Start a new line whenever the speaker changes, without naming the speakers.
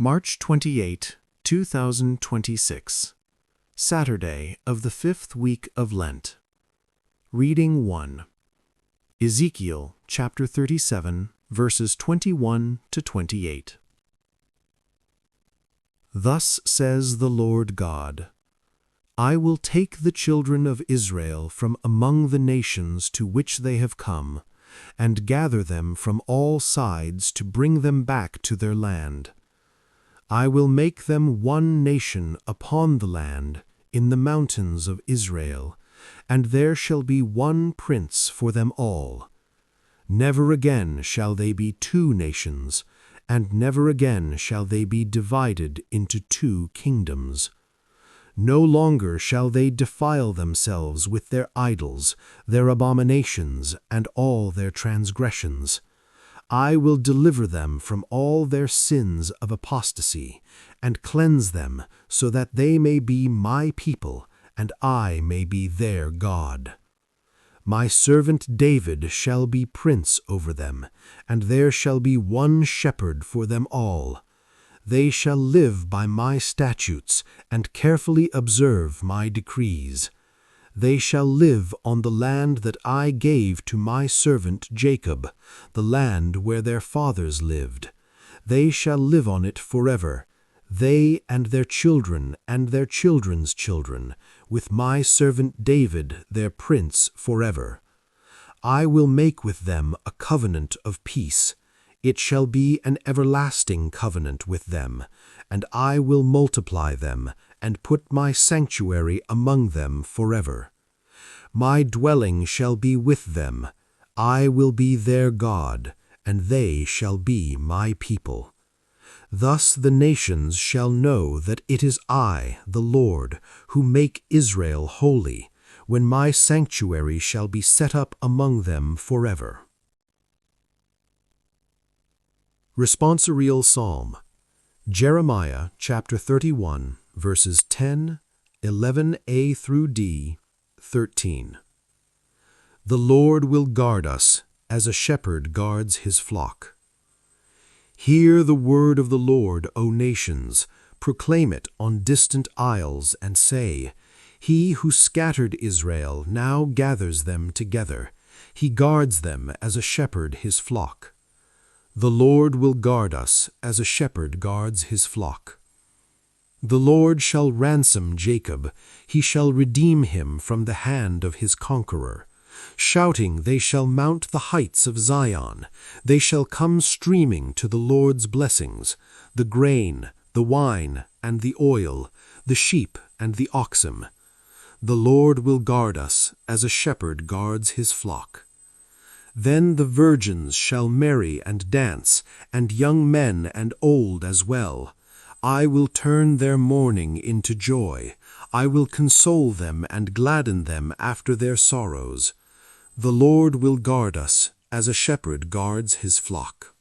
March 28, 2026, Saturday of the 5th week of Lent. Reading 1. Ezekiel chapter 37, verses 21 to 28. Thus says the Lord God, I will take the children of Israel from among the nations to which they have come, and gather them from all sides to bring them back to their land. I will make them one nation upon the land, in the mountains of Israel, and there shall be one prince for them all. Never again shall they be two nations, and never again shall they be divided into two kingdoms. No longer shall they defile themselves with their idols, their abominations, and all their transgressions. I will deliver them from all their sins of apostasy, and cleanse them, so that they may be my people, and I may be their God. My servant David shall be prince over them, and there shall be one shepherd for them all. They shall live by my statutes, and carefully observe my decrees. They shall live on the land that I gave to my servant Jacob, the land where their fathers lived. They shall live on it forever, they and their children and their children's children, with my servant David their prince forever. I will make with them a covenant of peace. It shall be an everlasting covenant with them, and I will multiply them, and put my sanctuary among them forever. My dwelling shall be with them. I will be their God, and they shall be my people. Thus the nations shall know that it is I, the Lord, who make Israel holy, when my sanctuary shall be set up among them forever. Responsorial Psalm. Jeremiah chapter 31, verses 10, 11a through d, 13. The Lord will guard us as a shepherd guards his flock. Hear the word of the Lord, O nations, proclaim it on distant isles, and say, He who scattered Israel now gathers them together. He guards them as a shepherd his flock. The Lord will guard us as a shepherd guards his flock. The Lord shall ransom Jacob, he shall redeem him from the hand of his conqueror. Shouting, they shall mount the heights of Zion. They shall come streaming to the Lord's blessings, the grain, the wine, and the oil, the sheep and the oxen. The Lord will guard us as a shepherd guards his flock. Then the virgins shall marry and dance, and young men and old as well. I will turn their mourning into joy. I will console them and gladden them after their sorrows. The Lord will guard us as a shepherd guards his flock.